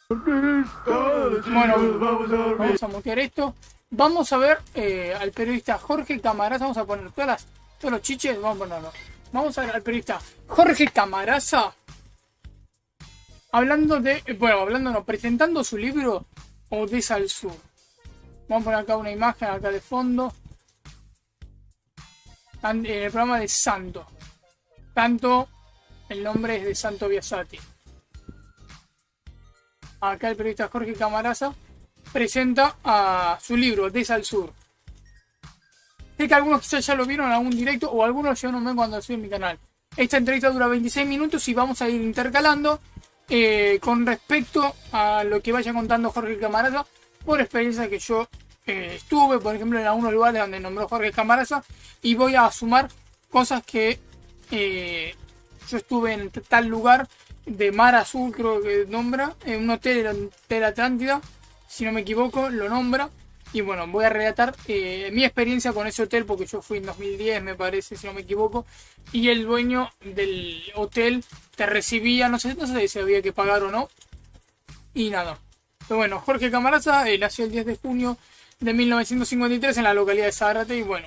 Bueno, vamos a mutear esto. Vamos a ver al periodista Jorge Camaraza. Vamos a poner todos los chiches. Vamos a ponerlo. Vamos a ver al periodista Jorge Camaraza hablando hablando no, presentando su libro Odessa al Sur. Vamos a poner acá una imagen acá de fondo. En el programa de Santo. Tanto el nombre es de Santo Biasati. Acá el periodista Jorge Camaraza presenta a su libro Odessa al Sur. Sé que algunos quizás ya lo vieron en algún directo o algunos yo no me ven cuando lo subí en mi canal. Esta entrevista dura 26 minutos y vamos a ir intercalando con respecto a lo que vaya contando Jorge Camaraza por experiencia que yo estuve, por ejemplo, en algunos lugares donde nombró Jorge Camaraza, y voy a sumar cosas que yo estuve en tal lugar de Mar Azul, creo que nombra, en un hotel de Atlántida, si no me equivoco, lo nombra. Y bueno, voy a relatar mi experiencia con ese hotel, porque yo fui en 2010, me parece, si no me equivoco. Y el dueño del hotel te recibía, no sé si había que pagar o no. Y nada. Pero bueno, Jorge Camaraza nació el 10 de junio de 1953 en la localidad de Zárate. Y bueno,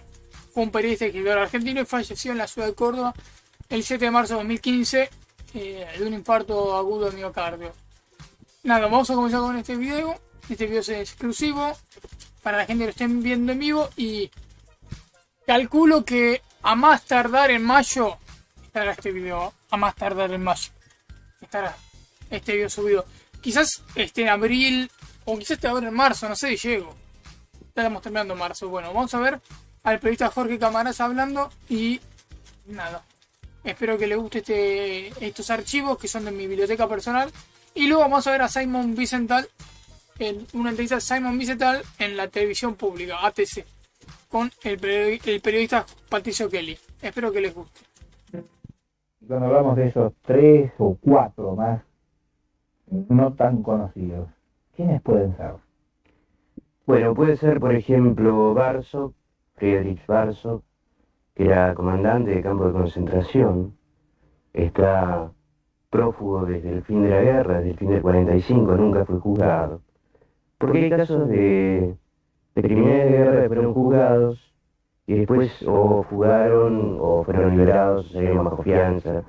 fue un periodista y escritor argentino y falleció en la ciudad de Córdoba el 7 de marzo de 2015 de un infarto agudo de miocardio. Nada, vamos a comenzar con este video. Este video es exclusivo para la gente que lo estén viendo en vivo y calculo que a más tardar en mayo estará este video. A más tardar en mayo estará este video subido. Quizás esté en abril o quizás esté ahora en marzo, no sé, llego. Estamos terminando marzo. Bueno, vamos a ver al periodista Jorge Camaraza hablando y nada. Espero que les guste estos archivos que son de mi biblioteca personal. Y luego vamos a ver a Simon Wiesenthal, en una entrevista a Simon Wiesenthal en la televisión pública, ATC, con el periodista Patricio Kelly. Espero que les guste. Cuando hablamos de esos tres o cuatro más no tan conocidos, ¿quiénes pueden ser? Bueno, puede ser, por ejemplo, Barso, Friedrich Barso, que era comandante de campo de concentración, está prófugo desde el fin de la guerra, desde el fin del 45, nunca fue juzgado. Porque hay casos de criminales de guerra que fueron juzgados y después o fugaron o fueron liberados o salieron bajo fianza.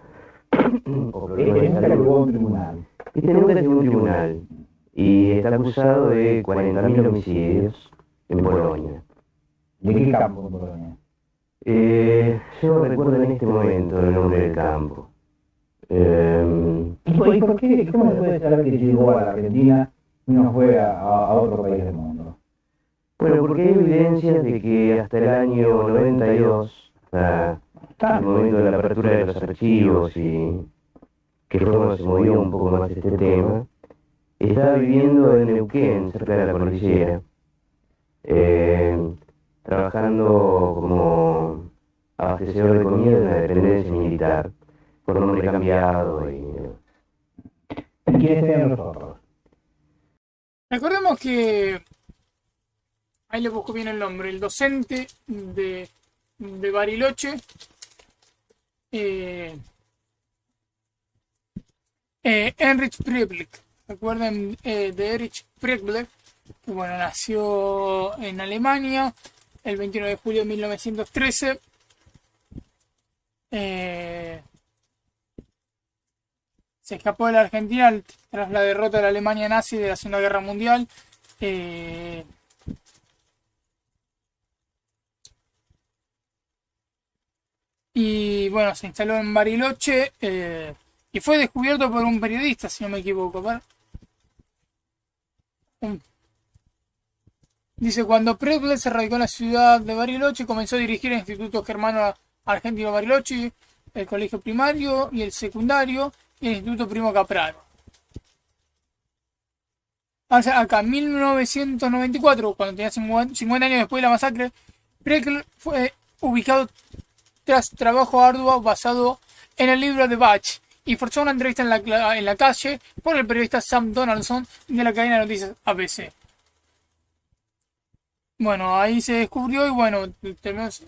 O problemas de Nunca salud. llegó a un tribunal. Este nunca llegó a un tribunal y está acusado de 40.000 homicidios en Polonia. ¿De qué campo en Polonia? Yo no recuerdo en este momento el nombre del campo. ¿Y por qué? ¿Cómo se puede saber que llegó a la Argentina y no fue a otro país del mundo? Bueno, porque hay evidencias de que hasta el año 92, hasta el momento de la apertura de los archivos y que fue cuando se movió un poco más este tema, estaba viviendo en Neuquén, cerca de la cordillera, trabajando como abastecedor de comida de una dependencia militar, con nombre cambiado y... ¿Y quiénes eran los otros? Recordemos que ahí le busco bien el nombre. El docente de Bariloche, Heinrich Prieblek. Recuerden de Heinrich Prieblek, que bueno, nació en Alemania el 29 de julio de 1913. Se escapó de la Argentina tras la derrota de la Alemania nazi de la Segunda Guerra Mundial. Y bueno, se instaló en Bariloche y fue descubierto por un periodista, si no me equivoco. Dice, cuando Prieblek se radicó en la ciudad de Bariloche, comenzó a dirigir el Instituto Germano Argentino Bariloche, el colegio primario y el secundario, y el Instituto Primo Capraro. Acá, en 1994, cuando tenía 50 años después de la masacre, Prieblek fue ubicado tras trabajo arduo basado en el libro de Bach y forzó una entrevista en la calle por el periodista Sam Donaldson de la cadena de noticias ABC. Bueno, ahí se descubrió y bueno, tenemos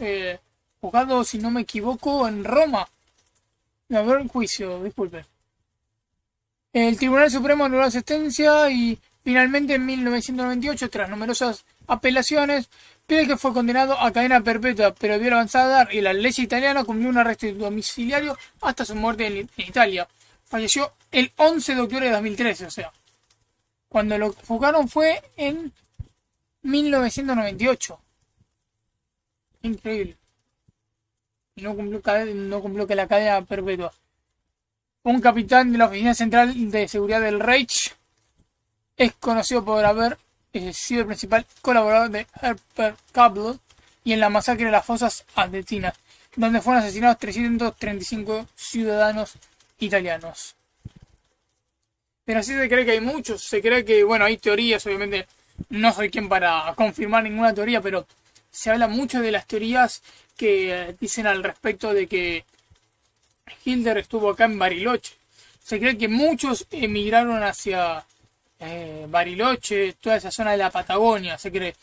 juzgado, si no me equivoco, en Roma. A ver, el juicio, disculpe. El Tribunal Supremo anuló la sentencia y finalmente en 1998, tras numerosas apelaciones, pide que fue condenado a cadena perpetua, pero debido a la avanzada edad y la ley italiana cumplió un arresto domiciliario hasta su muerte en Italia. Falleció el 11 de octubre de 2013, o sea, cuando lo juzgaron fue en 1998. Increíble. Y no cumplió que la cadena perpetua. Un capitán de la Oficina Central de Seguridad del Reich es conocido por haber sido el principal colaborador de Herbert Kabel y en la masacre de las fosas argentinas, donde fueron asesinados 335 ciudadanos italianos. Pero así se cree que hay muchos, se cree que, bueno, hay teorías, obviamente no soy quien para confirmar ninguna teoría, pero se habla mucho de las teorías que dicen al respecto de que Hitler estuvo acá en Bariloche. Se cree que muchos emigraron hacia Bariloche, toda esa zona de la Patagonia, se cree.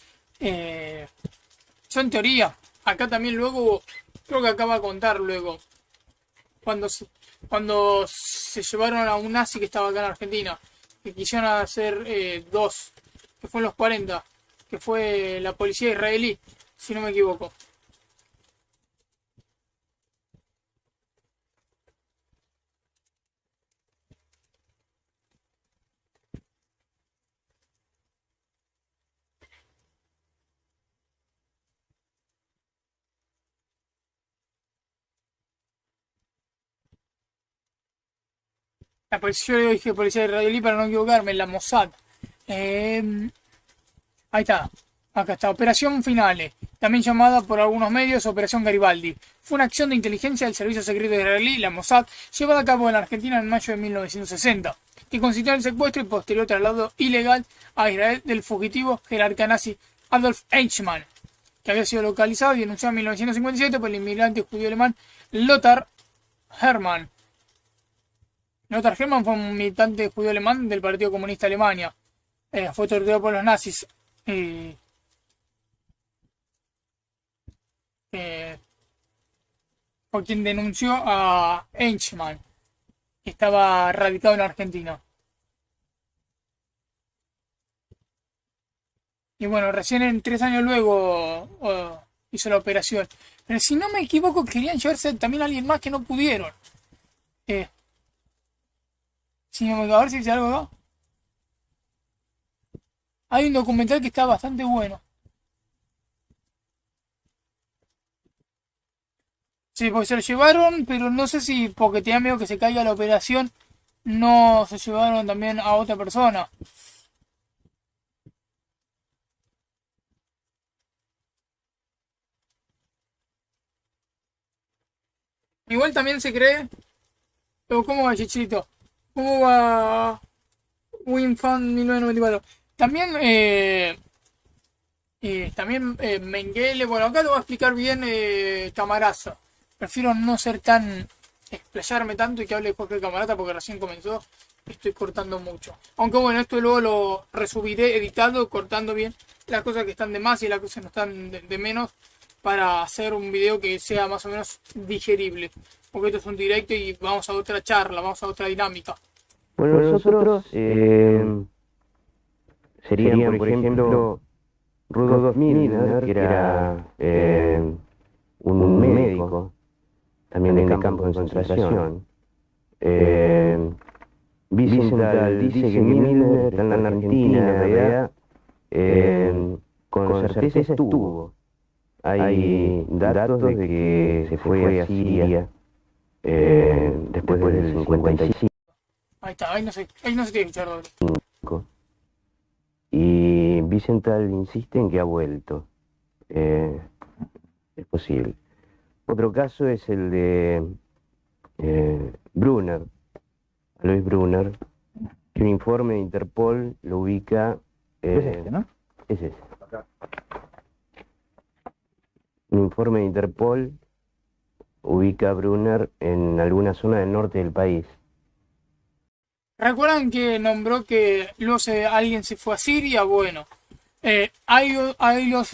Son teorías. Acá también luego, creo que acá va a contar luego, cuando se llevaron a un nazi que estaba acá en Argentina, que quisieron hacer dos, que fue en los 40, que fue la policía israelí, si no me equivoco. La policía, yo dije policía israelí para no equivocarme, la Mossad. Ahí está. Acá está. Operación Finale, también llamada por algunos medios Operación Garibaldi. Fue una acción de inteligencia del servicio secreto israelí, la Mossad, llevada a cabo en la Argentina en mayo de 1960, que consistió en el secuestro y posterior traslado ilegal a Israel del fugitivo jerarca nazi Adolf Eichmann, que había sido localizado y denunciado en 1957 por el inmigrante judío alemán Lothar Hermann. Lothar Hermann fue un militante judío alemán del Partido Comunista de Alemania. Fue torturado por los nazis. Fue quien denunció a Eichmann, que estaba radicado en Argentina. Y bueno, recién en 3 años luego hizo la operación. Pero si no me equivoco, querían llevarse también a alguien más que no pudieron. A ver si dice algo acá. Hay un documental que está bastante bueno. Sí, porque se lo llevaron, pero no sé si porque tenían miedo que se caiga la operación, no se llevaron también a otra persona. Igual también se cree. Pero ¿cómo va, Chichito? ¿Cómo va WinFan 1994? También, Mengele. Bueno, acá te voy a explicar bien Camaraza. Prefiero no ser tan. Explayarme tanto y que hable Jorge Camarata porque recién comenzó. Estoy cortando mucho. Aunque bueno, esto luego lo resubiré editado, cortando bien las cosas que están de más y las cosas que no están de menos, para hacer un video que sea más o menos digerible. Porque esto es un directo y vamos a otra charla, vamos a otra dinámica. Bueno, nosotros serían, por ejemplo, Rudolf Milner, que era un médico, también en el campo de concentración. Wiesenthal dice que Milner está en la Argentina, en realidad, con certeza estuvo. Hay datos de que se fue a Siria después del 55. Ahí está, ahí no se tiene que escuchar doble. Y Wiesenthal insiste en que ha vuelto. Es posible. Otro caso es el de Brunner, Alois Brunner, que un informe de Interpol lo ubica... Es este, ¿no? Es ese. Un informe de Interpol ubica a Brunner en alguna zona del norte del país. ¿Recuerdan que nombró que luego alguien se fue a Siria? Bueno, Alois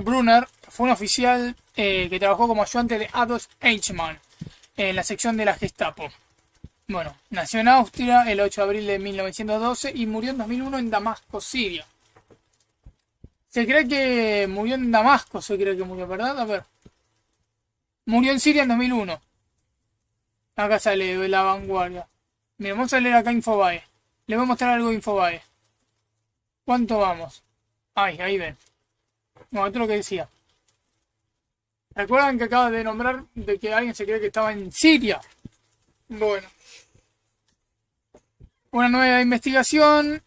Brunner fue un oficial que trabajó como ayudante de Adolf Eichmann en la sección de la Gestapo. Bueno, nació en Austria el 8 de abril de 1912 y murió en 2001 en Damasco, Siria. Se cree que murió en Damasco, se cree que murió, ¿verdad? A ver. Murió en Siria en 2001. Acá sale La Vanguardia. Mira, vamos a leer acá Infobae. Le voy a mostrar algo de Infobae. ¿Cuánto vamos? Ahí ven. Bueno, esto es lo que decía. ¿Recuerdan que acaba de nombrar de que alguien se cree que estaba en Siria? Bueno. Una nueva investigación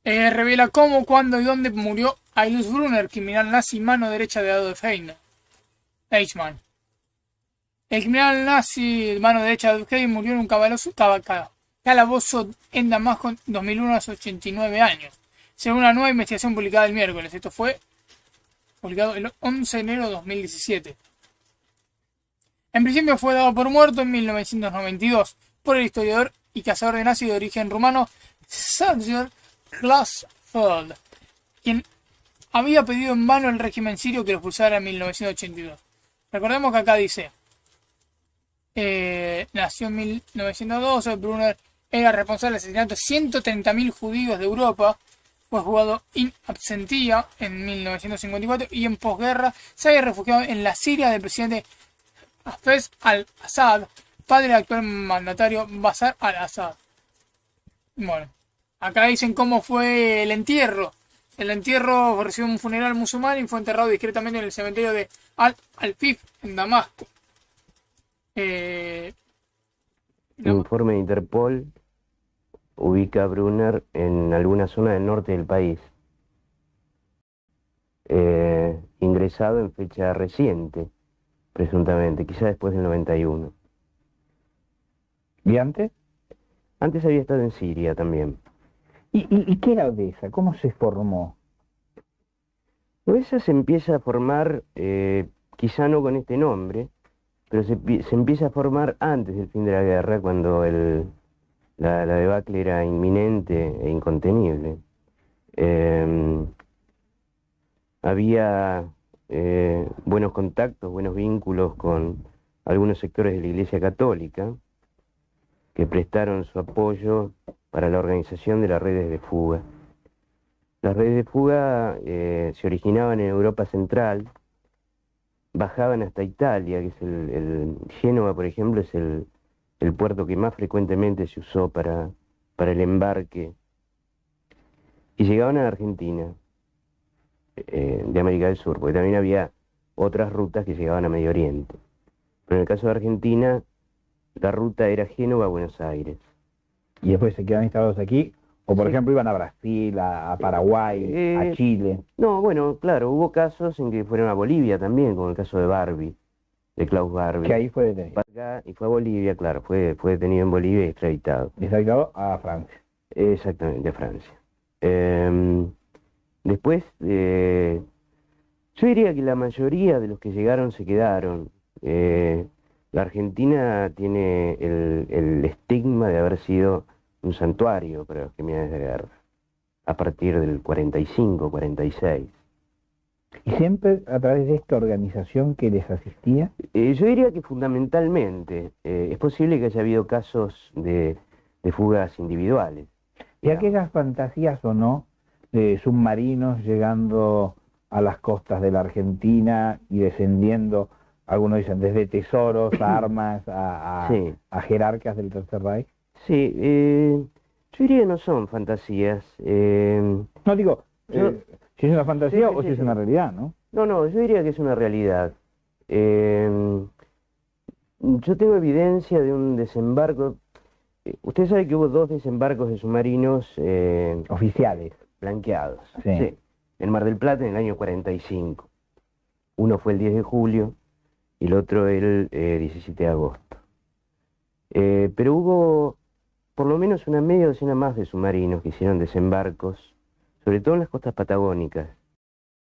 revela cómo, cuándo y dónde murió Ailus Brunner, criminal nazi mano derecha de Adolf Eichmann. El criminal nazi mano derecha de Adolf Eichmann murió en un calabozo en Damasco en 2001 a los 89 años, según una nueva investigación publicada el miércoles. Esto fue publicado el 11 de enero de 2017. En principio fue dado por muerto en 1992 por el historiador y cazador de nazis de origen rumano Sergei Klarsfeld, quien había pedido en vano al régimen sirio que lo expulsara en 1982. Recordemos que acá dice, nació en 1912, Brunner era responsable del asesinato de 130.000 judíos de Europa, fue juzgado in absentia en 1954 y en posguerra se había refugiado en la Siria del presidente Hafez al-Assad, padre del actual mandatario Bashar al-Assad. Bueno, acá dicen cómo fue el entierro. El entierro recibió un funeral musulmán y fue enterrado discretamente en el cementerio de Al-Alfif, en Damasco. Un informe de Interpol ubica a Brunner en alguna zona del norte del país. Ingresado en fecha reciente, presuntamente, quizá después del 91. ¿Y antes? Antes había estado en Siria también. ¿Y qué era Odessa? ¿Cómo se formó? Odessa se empieza a formar, quizá no con este nombre, pero se empieza a formar antes del fin de la guerra, cuando la debacle era inminente e incontenible. Había buenos contactos, buenos vínculos con algunos sectores de la Iglesia Católica que prestaron su apoyo para la organización de las redes de fuga. Las redes de fuga se originaban en Europa Central, bajaban hasta Italia, que es Génova, por ejemplo, es el puerto que más frecuentemente se usó para el embarque, y llegaban a Argentina, de América del Sur, porque también había otras rutas que llegaban a Medio Oriente. Pero en el caso de Argentina, la ruta era Génova-Buenos Aires. ¿Y después se quedaban instalados aquí? O por Sí. ejemplo iban a Brasil, a Paraguay, a Chile. No, bueno, claro, hubo casos en que fueron a Bolivia también, como el caso de Barbie, de Klaus Barbie. Que ahí fue detenido. Y fue a Bolivia, claro, fue detenido en Bolivia y extraditado. Extraditado a Francia. Exactamente, a Francia. Después, yo diría que la mayoría de los que llegaron se quedaron. La Argentina tiene el estigma de haber sido un santuario para los criminales de guerra, a partir del 45, 46. ¿Y siempre a través de esta organización que les asistía? Yo diría que fundamentalmente es posible que haya habido casos de fugas individuales. ¿Y aquellas fantasías o no de submarinos llegando a las costas de la Argentina y descendiendo, algunos dicen, desde tesoros, a armas, Sí. a jerarcas del Tercer Reich? Sí, yo diría que no son fantasías. No digo, Yo- si es una fantasía Sí, o si sí, es sí. una realidad, ¿no? No, yo diría que es una realidad. Yo tengo evidencia de un desembarco. Usted sabe que hubo 2 desembarcos de submarinos Oficiales. blanqueados. Sí. En Mar del Plata en el año 45. Uno fue el 10 de julio y el otro el 17 de agosto. Pero hubo por lo menos una media docena más de submarinos que hicieron desembarcos, sobre todo en las costas patagónicas.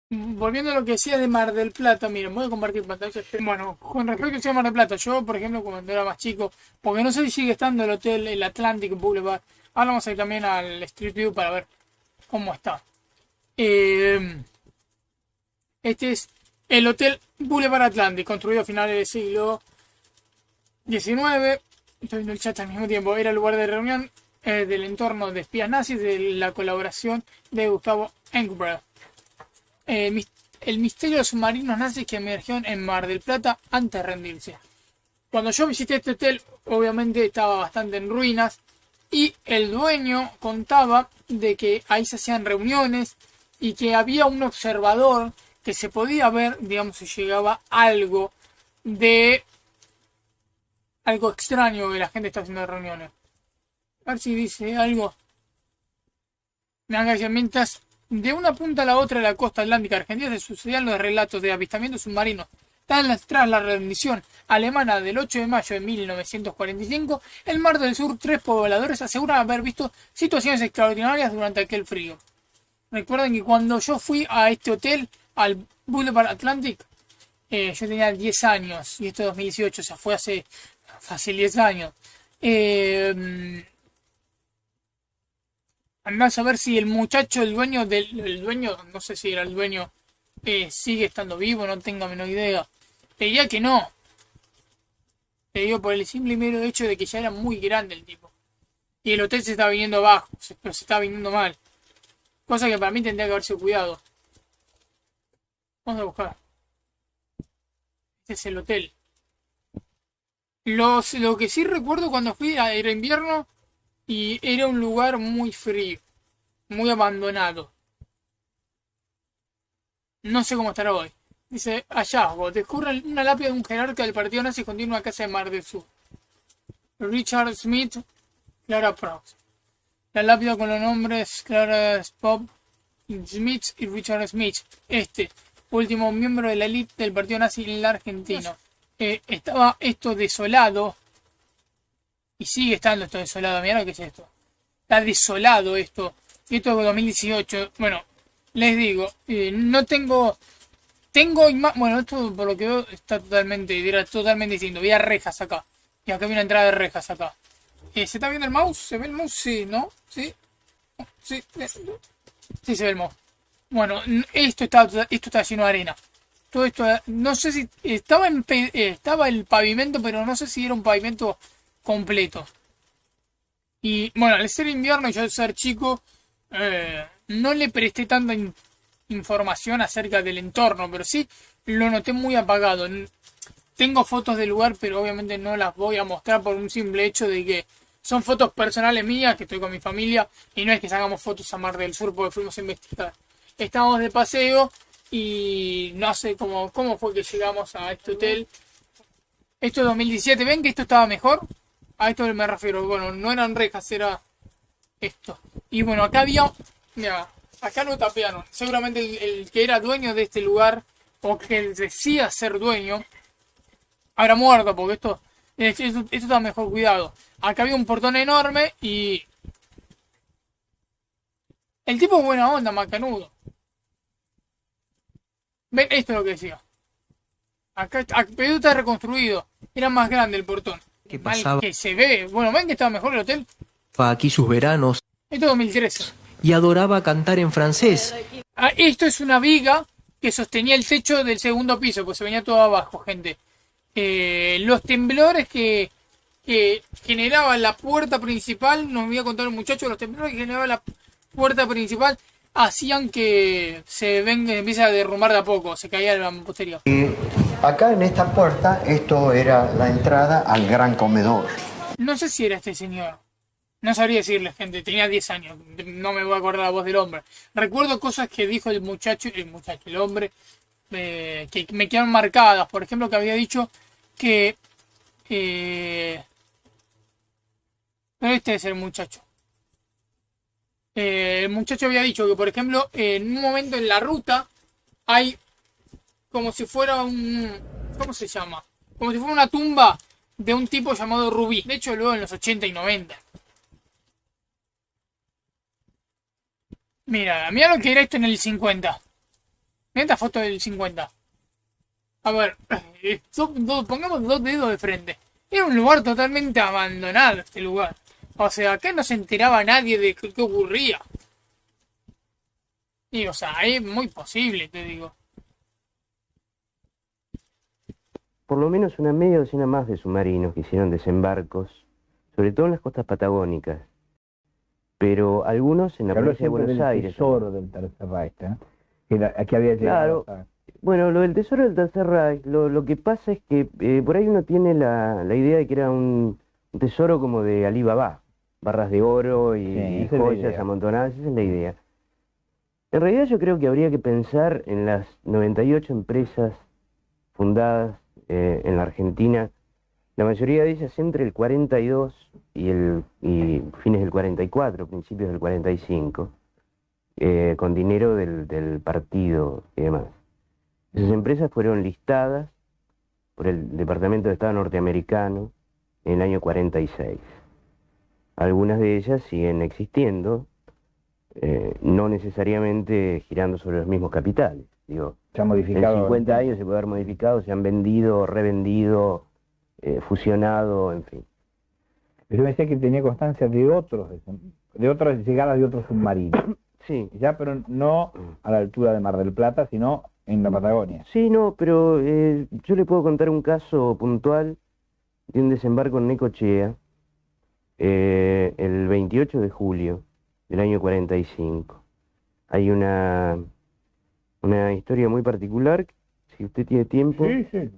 Volviendo a lo que decía de Mar del Plata, miren, voy a compartir pantalla. Bueno, con respecto al Mar del Plata, yo, por ejemplo, cuando era más chico, porque no sé si sigue estando el hotel, el Atlantic Boulevard. Ahora vamos a ir también al Street View para ver cómo está. Este es el Hotel Boulevard Atlantic, construido a finales del siglo XIX. estoy viendo el chat al mismo tiempo, era el lugar de reunión del entorno de espías nazis de la colaboración de Gustavo Engelbert. El misterio de los submarinos nazis que emergieron en Mar del Plata antes de rendirse. Cuando yo visité este hotel, obviamente estaba bastante en ruinas y el dueño contaba de que ahí se hacían reuniones y que había un observador que se podía ver, digamos, si llegaba algo extraño que la gente está haciendo reuniones. A ver si dice algo. Me haga decir, mientras de una punta a la otra de la costa atlántica argentina se sucedían los relatos de avistamientos submarinos. Tras la rendición alemana del 8 de mayo de 1945, el Mar del Sur, 3 pobladores aseguran haber visto situaciones extraordinarias durante aquel frío. Recuerden que cuando yo fui a este hotel, al Boulevard Atlantic, yo tenía 10 años, y esto es 2018, o sea, fue hace fácil 10 años. Andás a ver si el muchacho, el dueño, no sé si era el dueño, sigue estando vivo, no tengo la menor idea. Te diría que no. Te digo por el simple y mero hecho de que ya era muy grande el tipo. Y el hotel se está viniendo abajo, pero se está viniendo mal. Cosa que para mí tendría que haberse cuidado. Vamos a buscar. Este es el hotel. Lo que sí recuerdo cuando fui era invierno y era un lugar muy frío, muy abandonado. No sé cómo estará hoy. Dice, hallazgo, descubre una lápida de un jerarca del partido nazi escondido en una casa de Mar del Sur. Richard Smith, Clara Proust. La lápida con los nombres Clara Bob Smith y Richard Smith. Este, último miembro de la élite del partido nazi en la Argentina. Estaba esto desolado. Y sigue estando esto desolado. Mirá lo que es esto. Está desolado esto. Esto es 2018. Bueno, les digo, no tengo... Bueno, esto por lo que veo está totalmente distinto. Había rejas acá. Y acá hay una entrada de rejas acá. ¿Se está viendo el mouse? ¿Se ve el mouse? Sí, ¿no? ¿Sí? Sí, sí se ve el mouse. Bueno, esto está lleno de arena. Todo esto, no sé si estaba el pavimento, pero no sé si era un pavimento completo. Y bueno, al ser invierno y yo al ser chico, no le presté tanta información acerca del entorno, pero sí lo noté muy apagado. Tengo fotos del lugar, pero obviamente no las voy a mostrar por un simple hecho de que son fotos personales mías, que estoy con mi familia, y no es que sacamos fotos a Mar del Sur porque fuimos a investigar. Estábamos de paseo y no sé cómo fue que llegamos a este hotel. Esto es 2017, ¿ven que esto estaba mejor? A esto me refiero, bueno, no eran rejas, era esto. Y bueno, acá había, mira, acá lo tapearon. Seguramente el que era dueño de este lugar, o que decía ser dueño, habrá muerto, porque esto está mejor cuidado. Acá había un portón enorme y... el tipo es buena onda, macanudo. Ven, esto es lo que decía. Acá Perú está reconstruido. Era más grande el portón. ¿Qué Mal pasaba? que se ve. Bueno, ven que estaba mejor el hotel. Aquí sus veranos Esto es 2013. y adoraba cantar en francés. Esto es una viga que sostenía el techo del segundo piso, pues se venía todo abajo, gente. Los temblores que generaba la puerta principal, nos voy a contar un muchacho, los temblores que generaba la puerta principal hacían que empiece a derrumbar de a poco, se caía la mampostería. Acá en esta puerta, esto era la entrada al gran comedor. No sé si era este señor. No sabría decirle, gente, tenía 10 años, no me voy a acordar la voz del hombre. Recuerdo cosas que dijo el hombre, que me quedaron marcadas. Por ejemplo, que había dicho que... pero este es el muchacho. El muchacho había dicho que, por ejemplo, en un momento en la ruta hay como si fuera ¿cómo se llama? Como si fuera una tumba de un tipo llamado Rubí. De hecho, luego en los 80 y 90. Mira lo que era esto en el 50. Mira esta foto del 50. A ver, pongamos 2 dedos de frente. Era un lugar totalmente abandonado este lugar. O sea, acá no se enteraba nadie de qué ocurría. Y, o sea, es muy posible, te digo. Por lo menos una media docena más de submarinos que hicieron desembarcos sobre todo en las costas patagónicas, pero algunos en la Se habló provincia de siempre Buenos del Aires. tesoro del Tercer Reich, ¿eh? Que había llegado. Claro. Bueno, lo del tesoro del Tercer Reich, lo que pasa es que por ahí uno tiene la idea de que era un tesoro como de Alí Babá, barras de oro y esa es la joyas idea. amontonadas, esa es la idea. En realidad yo creo que habría que pensar en las 98 empresas fundadas en la Argentina, la mayoría de ellas entre el 42 y fines del 44, principios del 45, con dinero del partido y demás. Esas empresas fueron listadas por el Departamento de Estado norteamericano en el año 46. Algunas de ellas siguen existiendo, no necesariamente girando sobre los mismos capitales. Digo, Se ha en modificado. 50 años se puede haber modificado, se han vendido, revendido, fusionado, en fin. Yo me decía que tenía constancia de otras llegadas de otros submarinos. Sí, Ya, pero no a la altura de Mar del Plata, sino en la Patagonia. sí, no, pero yo le puedo contar un caso puntual de un desembarco en Necochea, el 28 de julio del año 45. Hay una historia muy particular, si usted tiene tiempo. sí.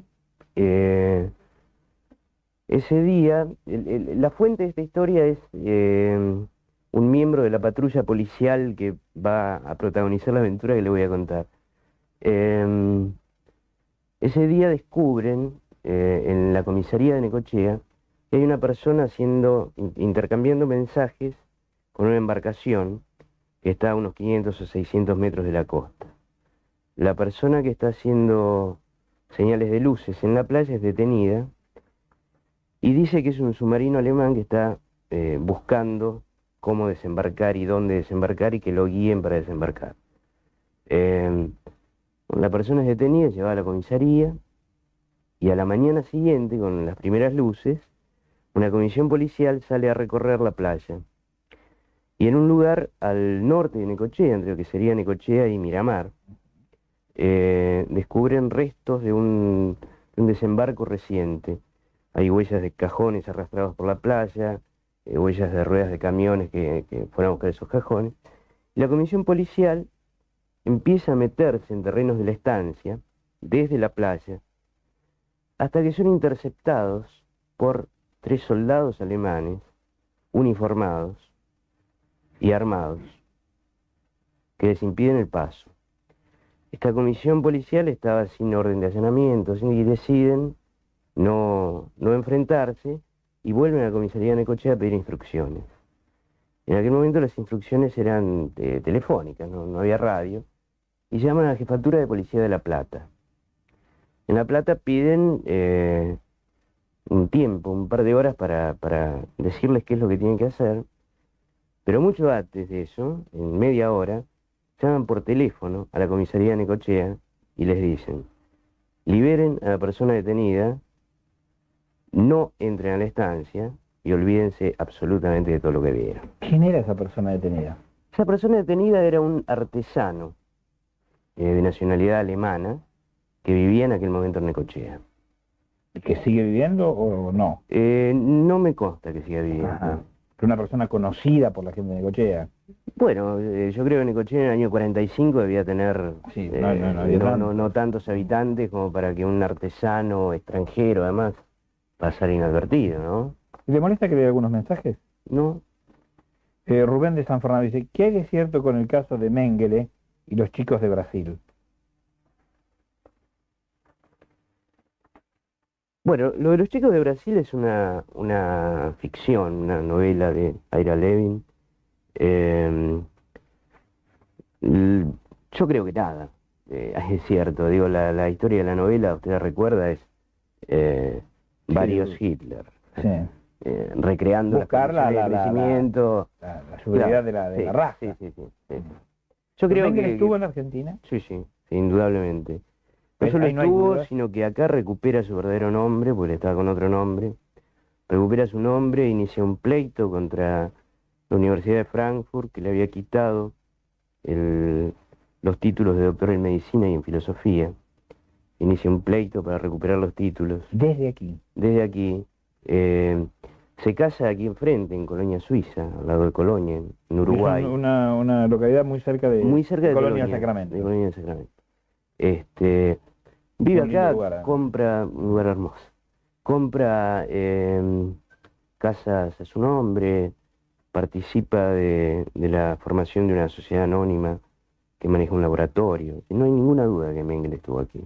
Ese día, la fuente de esta historia es un miembro de la patrulla policial que va a protagonizar la aventura que le voy a contar. Ese día descubren en la comisaría de Necochea que hay una persona intercambiando mensajes con una embarcación que está a unos 500 o 600 metros de la costa. La persona que está haciendo señales de luces en la playa es detenida y dice que es un submarino alemán que está buscando cómo desembarcar y dónde desembarcar y que lo guíen para desembarcar. La persona es detenida, llevada a la comisaría y a la mañana siguiente, con las primeras luces, una comisión policial sale a recorrer la playa. Y en un lugar al norte de Necochea, entre lo que sería Necochea y Miramar, descubren restos de un desembarco reciente. Hay huellas de cajones arrastrados por la playa, huellas de ruedas de camiones que fueron a buscar esos cajones. Y la comisión policial empieza a meterse en terrenos de la estancia, desde la playa, hasta que son interceptados por 3 soldados alemanes, uniformados y armados, que les impiden el paso. Esta comisión policial estaba sin orden de allanamiento, y deciden no enfrentarse y vuelven a la comisaría de Necochea a pedir instrucciones. En aquel momento las instrucciones eran telefónicas, no había radio, y llaman a la Jefatura de Policía de La Plata. En La Plata piden un tiempo, un par de horas para decirles qué es lo que tienen que hacer, pero mucho antes de eso, en media hora, llaman por teléfono a la comisaría de Necochea y les dicen: liberen a la persona detenida, no entren a la estancia y olvídense absolutamente de todo lo que vieron. ¿Quién era esa persona detenida? Esa persona detenida era un artesano de nacionalidad alemana que vivía en aquel momento en Necochea. ¿Que sigue viviendo o no? No me consta que siga viviendo. Ajá. Que una persona conocida por la gente de Necochea. Bueno, yo creo que Necochea en el año 45 debía tener Sí, no, no tantos habitantes como para que un artesano extranjero, además, pasara inadvertido, ¿no? ¿Le molesta que lea algunos mensajes? No. Rubén de San Fernando dice: ¿qué hay de cierto con el caso de Mengele y los chicos de Brasil? Bueno, lo de los chicos de Brasil es una ficción, una novela de Ira Levin. Yo creo que nada, es cierto. Digo, la historia de la novela, usted la recuerda, es varios Hitler. Sí. Recreando Buscar las condiciones de crecimiento. la seguridad de la raza. Sí. Yo creo ¿Mengele que estuvo en Argentina? Sí, indudablemente. No solo Ahí no hay estuvo, duda. sino que acá recupera su verdadero nombre, porque él estaba con otro nombre. Recupera su nombre, inicia un pleito contra la Universidad de Frankfurt, que le había quitado los títulos de doctor en medicina y en filosofía. Inicia un pleito para recuperar los títulos. Desde aquí. Desde aquí Se casa aquí enfrente, en Colonia Suiza, al lado de Colonia, en Uruguay. Es una localidad muy cerca Muy cerca de Colonia Colonia, Sacramento. de Colonia del Sacramento. Vive Un lindo acá, lugar, compra un lugar hermoso. Compra casas a su nombre, participa de la formación de una sociedad anónima que maneja un laboratorio. No hay ninguna duda que Mengele estuvo aquí.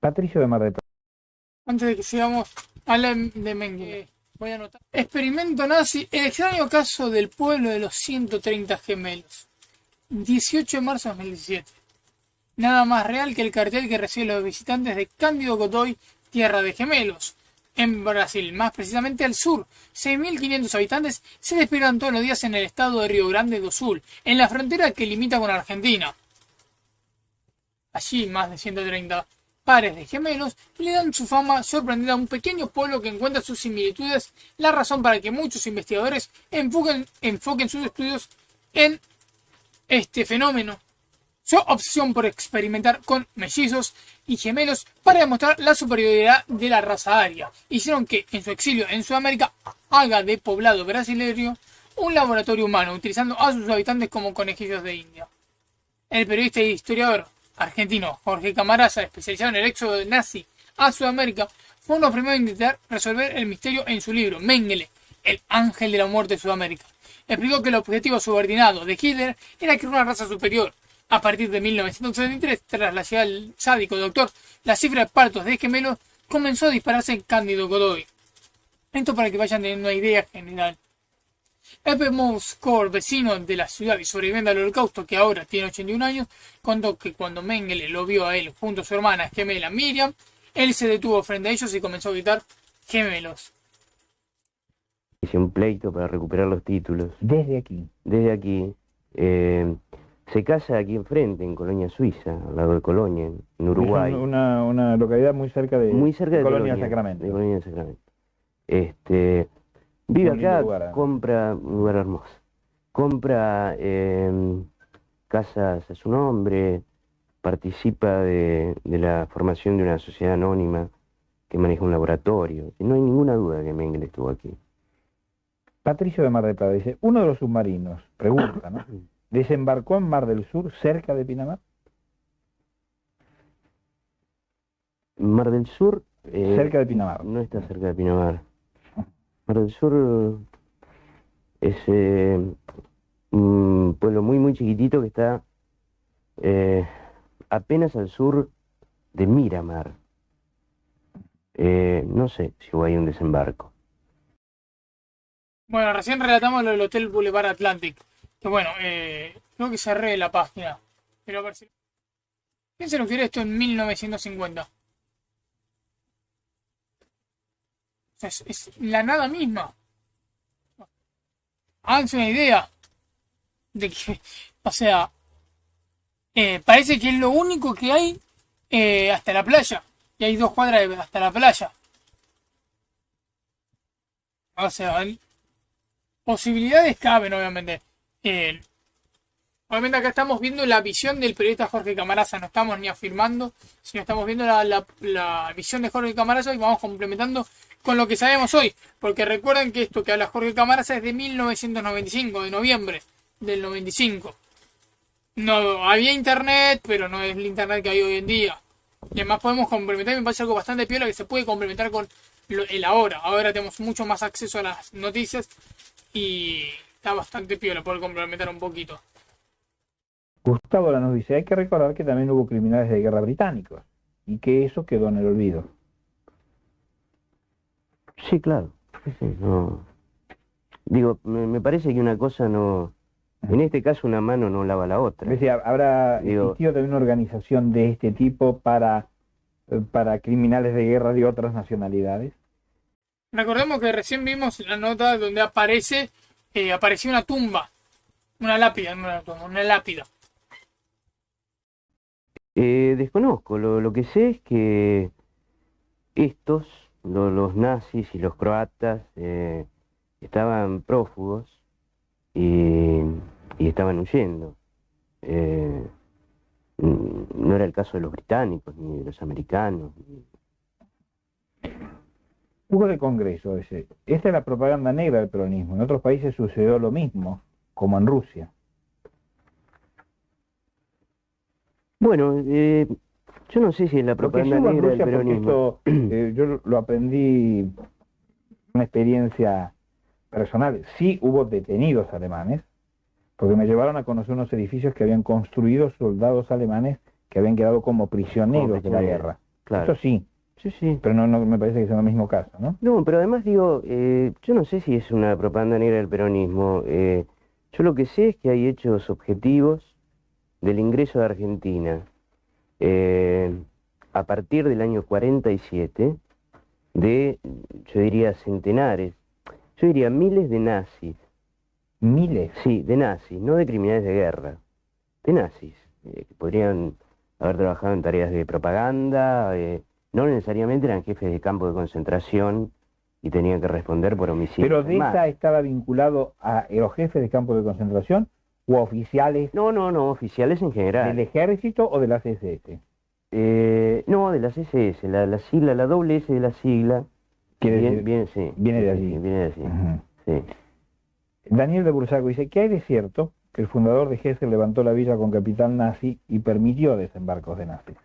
Patricio de Mar del Plata. Antes de que sigamos, habla de Mengele. Voy a anotar. Experimento nazi, el extraño caso del pueblo de los 130 gemelos. 18 de marzo de 2017. Nada más real que el cartel que reciben los visitantes de Cândido Godoy, Tierra de Gemelos, en Brasil, más precisamente al sur. 6.500 habitantes se despliegan todos los días en el estado de Río Grande do Sul, en la frontera que limita con Argentina. Allí, más de 130 pares de gemelos le dan su fama sorprendida a un pequeño pueblo que encuentra sus similitudes, la razón para que muchos investigadores enfoquen sus estudios en este fenómeno. Su obsesión por experimentar con mellizos y gemelos para demostrar la superioridad de la raza aria hicieron que, en su exilio en Sudamérica, haga de poblado brasileño un laboratorio humano, utilizando a sus habitantes como conejillos de India. El periodista e historiador argentino Jorge Camarasa, especializado en el éxodo nazi a Sudamérica, fue uno de los primeros en intentar resolver el misterio en su libro Mengele, el ángel de la muerte de Sudamérica. Explicó que el objetivo subordinado de Hitler era crear una raza superior. A partir de 1973, tras la llegada del sádico doctor, la cifra de partos de gemelos comenzó a dispararse en Cândido Godoy. Esto para que vayan teniendo una idea general. Epe Mouskor, vecino de la ciudad y sobreviviente al holocausto, que ahora tiene 81 años, contó que cuando Mengele lo vio a él junto a su hermana gemela Miriam, él se detuvo frente a ellos y comenzó a gritar gemelos. Hice un pleito para recuperar los títulos. Desde aquí. Desde aquí. Se casa aquí enfrente, en Colonia Suiza, al lado de Colonia, en Uruguay. Es una localidad muy cerca de Colonia Sacramento. De Colonia del Sacramento. Vive Un lindo acá, lugar, compra un lugar hermoso. Compra casas a su nombre, participa de la formación de una sociedad anónima que maneja un laboratorio. No hay ninguna duda que Mengele estuvo aquí. Patricio de Mar del Plata dice, uno de los submarinos, pregunta, ¿no? ¿Desembarcó en Mar del Sur, cerca de Pinamar? Mar del Sur... cerca de Pinamar. No está cerca de Pinamar. Mar del Sur es un pueblo muy muy chiquitito que está apenas al sur de Miramar. No sé si hubo ahí un desembarco. Bueno, recién relatamos lo del Hotel Boulevard Atlantic. Que bueno, creo que cerré la página. Pero a ver si... ¿Quién se refiere a esto en 1950? O sea, es la nada misma. Háganse una idea de que, o sea, parece que es lo único que hay hasta la playa. Y hay 2 cuadras hasta la playa. O sea, posibilidades caben, obviamente. Obviamente acá estamos viendo la visión del periodista Jorge Camarasa, no estamos ni afirmando, sino estamos viendo la visión de Jorge Camarasa y vamos complementando con lo que sabemos hoy. Porque recuerden que esto que habla Jorge Camarasa es de 1995, de noviembre del 95. No había internet, pero no es el internet que hay hoy en día. Y además podemos complementar, me parece algo bastante piola que se puede complementar con el ahora. Ahora tenemos mucho más acceso a las noticias y está bastante piola poder complementar un poquito. Gustavo nos dice, hay que recordar que también hubo criminales de guerra británicos y que eso quedó en el olvido. Sí, claro. Sí, no. Digo, me parece que una cosa no... En este caso una mano no lava la otra. Es decir, ¿habrá existido también una organización de este tipo para criminales de guerra de otras nacionalidades? Recordemos que recién vimos la nota donde apareció una tumba, una lápida, no una tumba, una lápida. Desconozco, lo que sé es que estos, los nazis y los croatas, estaban prófugos y estaban huyendo. No era el caso de los británicos, ni de los americanos. Hugo de Congreso ese. Esta es la propaganda negra del peronismo. En otros países sucedió lo mismo, como en Rusia. Bueno, yo no sé si es la Lo que sí propaganda hubo en negra del Rusia, porque peronismo. esto yo lo aprendí, una experiencia personal. Sí hubo detenidos alemanes, porque me llevaron a conocer unos edificios que habían construido soldados alemanes que habían quedado como prisioneros de la guerra. Claro. Esto sí, Sí, sí. pero no me parece que sea el mismo caso, ¿no? No, pero además digo, yo no sé si es una propaganda negra del peronismo. Yo lo que sé es que hay hechos objetivos del ingreso de Argentina a partir del año 47 de, yo diría, centenares, yo diría miles de nazis. Miles. Sí, de nazis, no de criminales de guerra, de nazis, que podrían haber trabajado en tareas de propaganda, no necesariamente eran jefes de campo de concentración y tenían que responder por homicidios. Pero en de esa masa. estaba vinculado a los jefes de campos de concentración o a oficiales No, oficiales en general. del ejército o de las SS. No, de las SS, la sigla, la doble S de la sigla, Quiere decir, sí, viene de sí, allí. sí, viene de allí, Ujú. sí. Daniel de Bursaco dice, ¿qué hay de cierto que el fundador de Hesse levantó la villa con capital nazi y permitió desembarcos de nazis?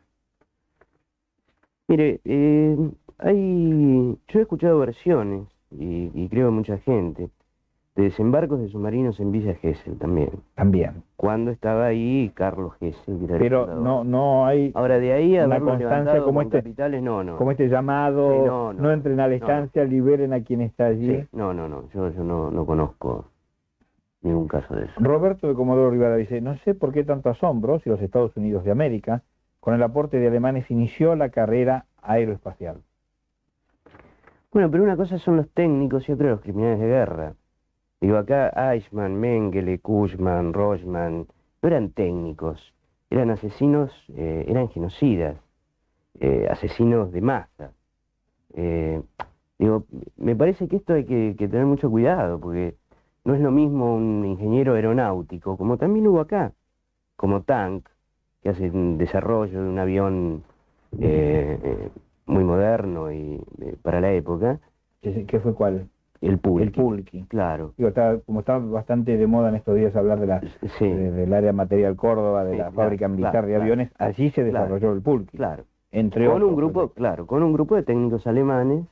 Mire, yo he escuchado versiones, y creo mucha gente, de desembarcos de submarinos en Villa Gesell también, También. cuando estaba ahí Carlos Gesell, que era el Pero fundador. no hay Ahora, de ahí a una habernos constancia levantado como con este, capitales, no. como este llamado, Sí, no entren a la estancia, liberen a quien está allí. Sí, no, yo no conozco ningún caso de eso. Roberto de Comodoro Rivera dice, no sé por qué tanto asombro si los Estados Unidos de América, con el aporte de alemanes, inició la carrera aeroespacial. Bueno, pero una cosa son los técnicos y otra los criminales de guerra. Digo, acá Eichmann, Mengele, Kuchmann, Rochman, no eran técnicos, eran asesinos, eran genocidas, asesinos de masa. Digo, me parece que esto hay que tener mucho cuidado, porque no es lo mismo un ingeniero aeronáutico, como también hubo acá, como Tank, que hace un desarrollo de un avión muy moderno y para la época, ¿Qué fue cuál? el Pulqui. El Pulqui. Claro, Digo, como está bastante de moda en estos días hablar sí, del área material Córdoba, de Sí, la claro, fábrica militar claro, de aviones, allí se claro, desarrolló el Pulqui. claro. Entre Con otros un grupo, proyectos. claro, con un grupo de técnicos alemanes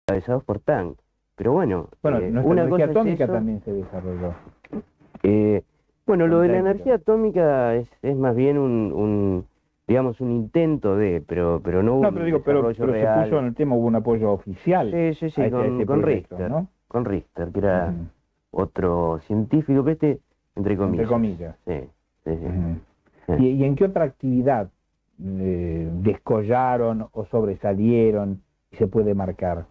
encabezados por Tank. Pero bueno, Bueno, nuestra una energía cosa es atómica eso. también se desarrolló. Bueno, lo Con de la técnicos. energía atómica es más bien digamos, un intento de, pero no hubo No, pero digo, pero desarrollo se real. puso en el tema, hubo un apoyo oficial Sí, a este con proyecto, Richter, ¿no? con Richter, que era Ujú. otro científico, pero entre comillas. Entre comillas. Sí, sí. Ujú. Sí. ¿Y en qué otra actividad descollaron o sobresalieron y se puede marcar?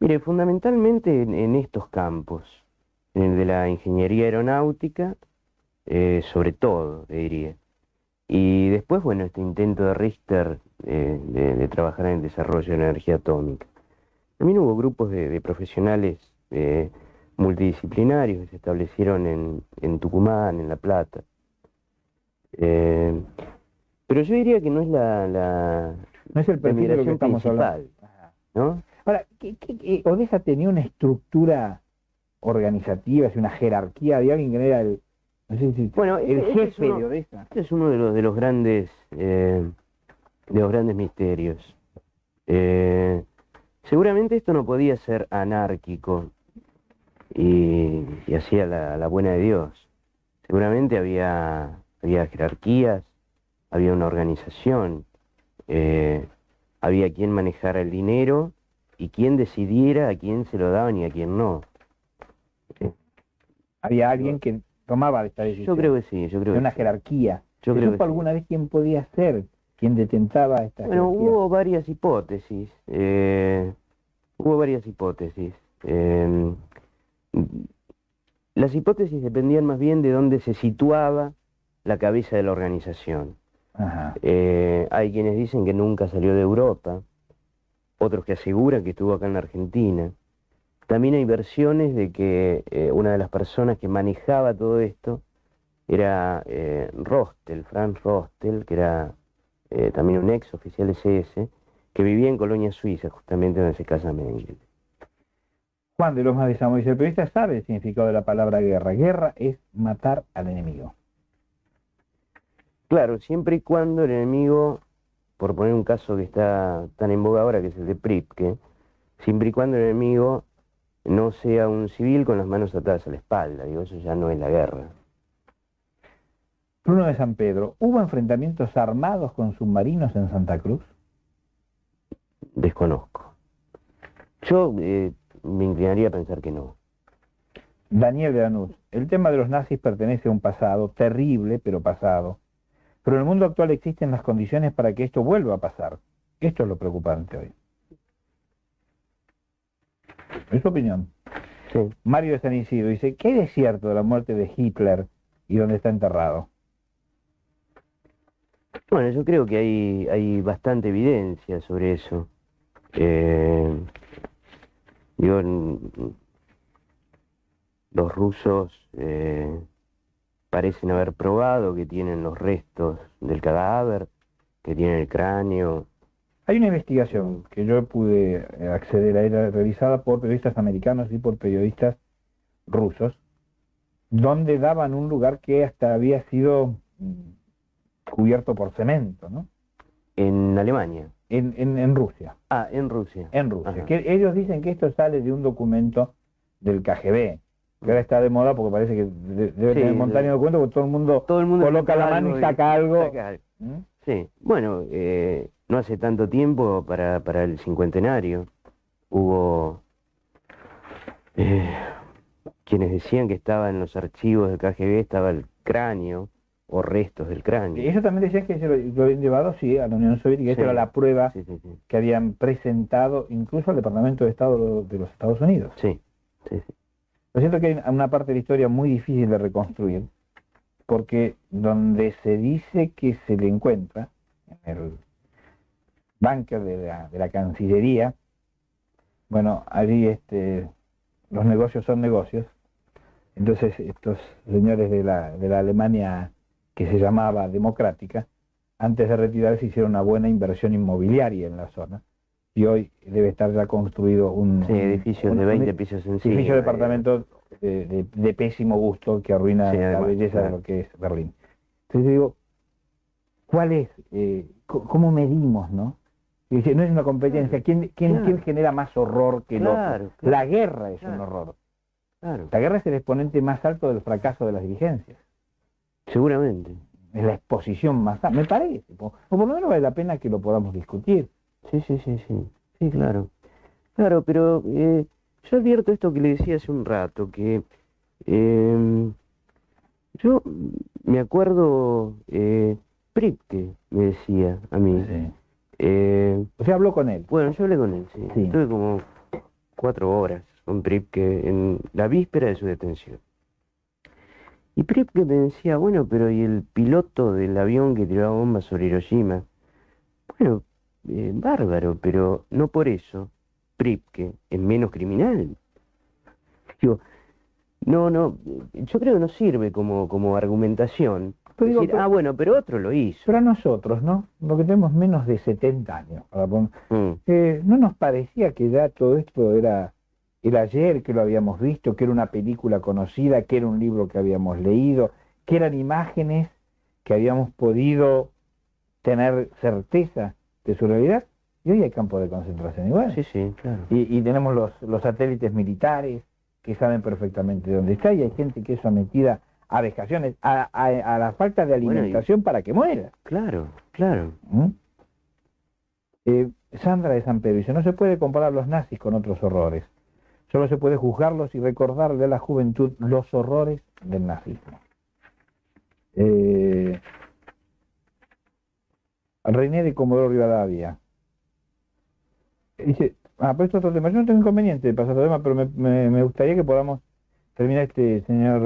Mire, fundamentalmente en estos campos, en el de la ingeniería aeronáutica, sobre todo, le diría. Y después, bueno, este intento de Richter de trabajar en el desarrollo de la energía atómica. También hubo grupos de profesionales multidisciplinarios que se establecieron en Tucumán, en La Plata. Pero yo diría que no es No es el la perfil de lo que migración estamos principal, hablando. Ajá. ¿no? Ahora, Odessa tenía una estructura organizativa, es una jerarquía, había alguien que no era no sé si Bueno, el ese es jefe uno- de Odessa. Este es uno de los grandes misterios. Seguramente esto no podía ser anárquico y hacía la buena de Dios. Seguramente había jerarquías, había una organización, había quien manejara el dinero y quien decidiera a quién se lo daban y a quién no. Había alguien que tomaba esta decisión. Yo creo que sí, yo creo de que una sí. jerarquía. Yo ¿Se creo supo que sí. alguna vez quién podía ser quien detentaba esta Bueno, jerarquía? hubo varias hipótesis. Eh, las hipótesis dependían más bien de dónde se situaba la cabeza de la organización. Ajá. Hay quienes dicen que nunca salió de Europa, otros que aseguran que estuvo acá en la Argentina. También hay versiones de que una de las personas que manejaba todo esto era Rostel, Franz Rostel, que era también un ex oficial SS, que vivía en Colonia Suiza, justamente donde se casa Mengele. Juan de Lomas de Zamora dice, el periodista sabe el significado de la palabra guerra. Guerra es matar al enemigo. Claro, siempre y cuando el enemigo, por poner un caso que está tan en boga ahora, que es el de Pripke, siempre y cuando el enemigo no sea un civil con las manos atadas a la espalda, digo, eso ya no es la guerra. Bruno de San Pedro, ¿hubo enfrentamientos armados con submarinos en Santa Cruz? Desconozco. Yo me inclinaría a pensar que no. Daniel de Lanús, el tema de los nazis pertenece a un pasado terrible, pero pasado. Pero en el mundo actual existen las condiciones para que esto vuelva a pasar. Esto es lo preocupante hoy. Es su opinión. Sí. Mario de San Isidro dice, ¿qué es cierto de la muerte de Hitler y dónde está enterrado? Bueno, yo creo que hay bastante evidencia sobre eso. Los rusos parecen haber probado que tienen los restos del cadáver, que tienen el cráneo. Hay una investigación que yo pude acceder a ella, realizada por periodistas americanos y por periodistas rusos, donde daban un lugar que hasta había sido cubierto por cemento, ¿no? En Alemania. En Rusia. Ah, en Rusia. En Rusia. Ajá. Que ellos dicen que esto sale de un documento del KGB, que ahora está de moda porque parece que debe tener montaña de documentos, porque todo el mundo coloca la mano y saca algo. ¿Mm? Sí, bueno, no hace tanto tiempo, para el cincuentenario, hubo quienes decían que estaba en los archivos del KGB, estaba el cráneo, o restos del cráneo. Eso también decían que se lo habían llevado, sí, a la Unión Soviética, esa era la prueba sí. que habían presentado incluso al Departamento de Estado de los Estados Unidos. Sí. Lo siento que hay una parte de la historia muy difícil de reconstruir, porque donde se dice que se le encuentra, en el búnker de la Cancillería, bueno, allí los negocios son negocios, entonces estos señores de la Alemania que se llamaba democrática, antes de retirarse hicieron una buena inversión inmobiliaria en la zona, y hoy debe estar ya construido un edificio de 20 pisos encima. Edificio de departamentos de pésimo gusto que arruina la belleza de lo que es Berlín. Entonces digo, ¿cuál es? ¿Cómo medimos, no? Y dice, no es una competencia. ¿Quién genera más horror que el otro? La guerra es un horror. Claro. La guerra es el exponente más alto del fracaso de las dirigencias. Seguramente. Es la exposición más alta, me parece. O por lo menos vale la pena que lo podamos discutir. Sí, claro. Claro, pero yo advierto esto que le decía hace un rato, que yo me acuerdo, Pripke me decía a mí. Sí. ¿Usted habló con él? Bueno, yo hablé con él, sí. Estuve como 4 horas con Pripke en la víspera de su detención. Y Pripke me decía, bueno, pero ¿y el piloto del avión que tiraba bombas sobre Hiroshima? Bueno, bárbaro, pero no por eso Pripke es menos criminal. Digo, no, yo creo que no sirve como argumentación. Pero Decir, bueno, pero otro lo hizo. Pero a nosotros, ¿no? Porque tenemos menos de 70 años. ¿No nos parecía que ya todo esto era el ayer, que lo habíamos visto, que era una película conocida, que era un libro que habíamos leído, que eran imágenes que habíamos podido tener certeza de su realidad? Y hoy hay campos de concentración igual. Sí, claro. Y tenemos los satélites militares que saben perfectamente dónde está, y hay gente que es sometida a vejaciones, a la falta de alimentación para que muera. Claro. Sandra de San Pedro dice, no se puede comparar los nazis con otros horrores, solo se puede juzgarlos y recordarle a la juventud los horrores del nazismo. René de Comodoro Rivadavia dice, pero esto es otro tema, yo no tengo inconveniente de pasar otro tema, pero me gustaría que podamos terminar señor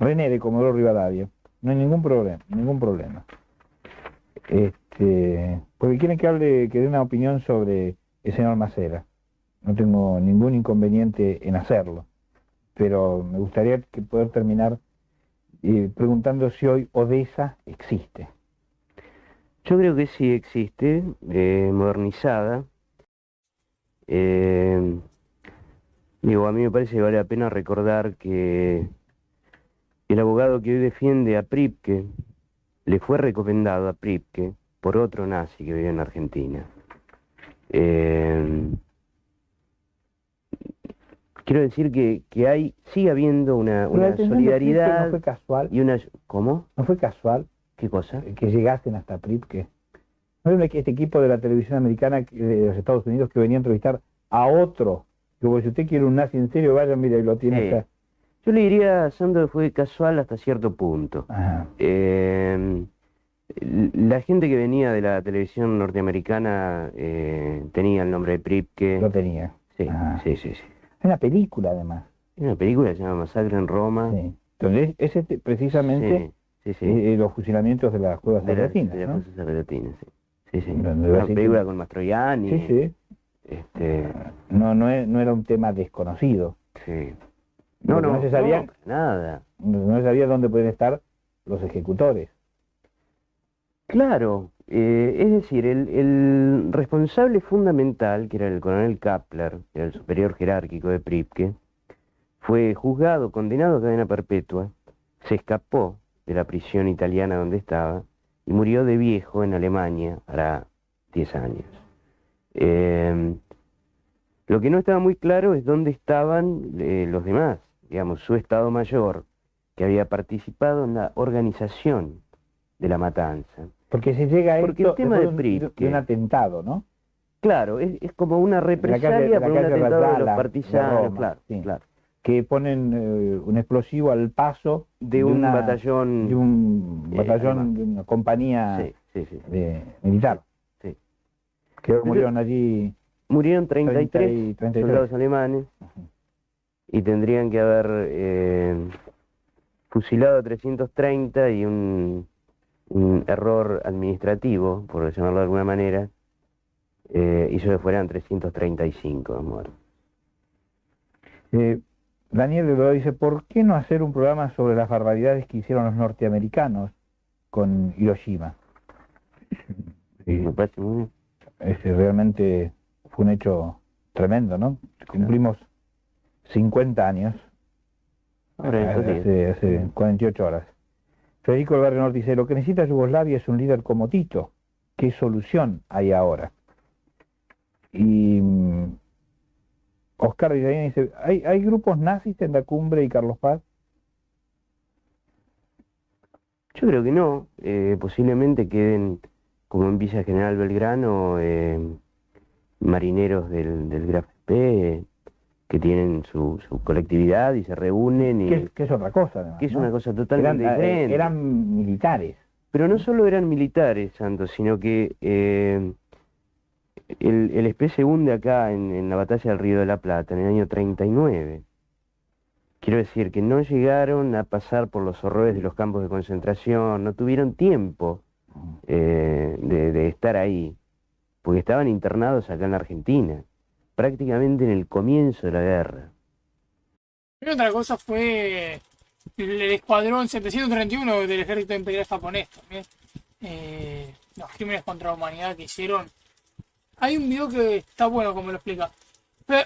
René de Comodoro Rivadavia. No hay ningún problema. Porque quieren que dé una opinión sobre el señor Macera. No tengo ningún inconveniente en hacerlo, pero me gustaría poder terminar preguntando si hoy Odessa existe. Yo creo que sí existe, modernizada. Eh, Digo, a mí me parece que vale la pena recordar que el abogado que hoy defiende a Pripke le fue recomendado a Pripke por otro nazi que vivía en Argentina. Eh, Quiero decir que sigue habiendo Pero la una detención de Pripke no solidaridad fue casual, y una... ¿Cómo? no fue casual ¿Qué cosa? que llegasen hasta Pripke. ¿No era este equipo de la televisión americana de los Estados Unidos que venía a entrevistar a otro? Como si usted quiere un nazi en serio, vaya, mire, lo tiene Sí. acá. Yo le diría, Sandro, que fue casual hasta cierto punto. Ajá. La gente que venía de la televisión norteamericana tenía el nombre de Pripke. Lo tenía. Sí, Ajá. sí, sí, sí. Hay una película, además. Hay una película que se llama Masacre en Roma. Sí. Entonces, precisamente Sí, sí, sí. los fusilamientos de las cuevas De argentinas, las ¿no? fuerzas argentinas, sí. Sí, sí. Donde Una Brasil película tiene- con Mastroianni. Sí, sí. No era un tema desconocido. Sí. Porque no se sabía, para nada. no se sabía dónde pueden estar los ejecutores. Claro, es decir, el responsable fundamental, que era el coronel Kappler, que era el superior jerárquico de Pripke, fue juzgado, condenado a cadena perpetua, se escapó de la prisión italiana donde estaba y murió de viejo en Alemania, hará 10 años. Lo que no estaba muy claro es dónde estaban los demás, digamos, su Estado Mayor, que había participado en la organización de la matanza. Porque se llega a Porque esto el tema después de Pripke, de un atentado, ¿no? claro, es como una la represalia por un calle atentado de los Rasala, de partisanos, Roma, claro, sí. claro. Que ponen un explosivo al paso De un una- batallón. de un batallón, alemán. de una compañía Sí, sí, sí. militar. Sí. Que murieron allí. Murieron 33 33. soldados alemanes y tendrían que haber fusilado a 330 y un error administrativo, por llamarlo de alguna manera, hizo que fueran 335 los muertos. Daniel de Lodó dice, ¿por qué no hacer un programa sobre las barbaridades que hicieron los norteamericanos con Hiroshima? Me parece muy bien. Realmente fue un hecho tremendo, ¿no? Cumplimos 50 años, Ahora, estos días. hace 48 horas. Federico del Barrio Norte dice, lo que necesita Yugoslavia es un líder como Tito. ¿Qué solución hay ahora? Y Oscar Villarina dice, ¿hay grupos nazis en La Cumbre y Carlos Paz? Yo creo que no. Posiblemente queden, como en Villa General Belgrano, marineros del Graf P, que tienen su colectividad y se reúnen y Que es otra cosa, además, que es ¿no? una cosa totalmente diferente. Eran militares. Pero no solo eran militares, Santos, sino que el SP se hunde acá en la batalla del Río de la Plata en el año 39. Quiero decir que no llegaron a pasar por los horrores de los campos de concentración, no tuvieron tiempo de estar ahí, porque estaban internados acá en la Argentina, prácticamente en el comienzo de la guerra. Y otra cosa fue el escuadrón 731 del ejército imperial japonés también. Los crímenes contra la humanidad que hicieron. Hay un video que está bueno como lo explica.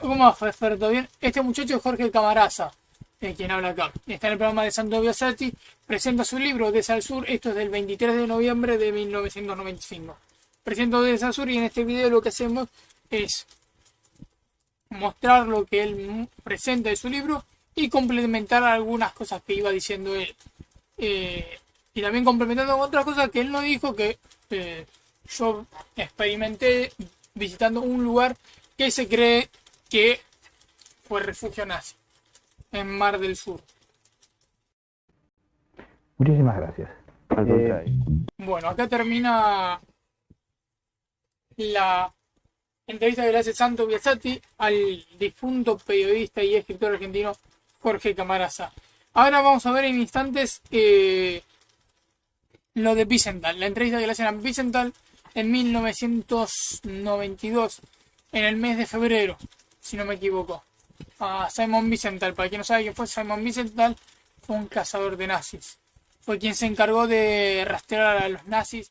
¿Cómo va, Fer? ¿Todo bien? Este muchacho es Jorge Camaraza, quien habla acá. Está en el programa de Santo Biasati. Presenta su libro Desde al Sur. Esto es del 23 de noviembre de 1995. Presento Desde al Sur y en este video lo que hacemos es mostrar lo que él presenta de su libro y complementar algunas cosas que iba diciendo él. Y también complementando con otras cosas que él no dijo, que yo experimenté visitando un lugar que se cree que fue refugio nazi, en Mar del Sur. Muchísimas gracias. Al contrario. Bueno, acá termina la entrevista que le hace Santo Biasati al difunto periodista y escritor argentino Jorge Camaraza. Ahora vamos a ver en instantes lo de Wiesenthal, la entrevista que le hacen a Wiesenthal en 1992, en el mes de febrero, si no me equivoco, a Simon Wiesenthal. Para quien no sabe quién fue Simon Wiesenthal, fue un cazador de nazis. Fue quien se encargó de rastrear a los nazis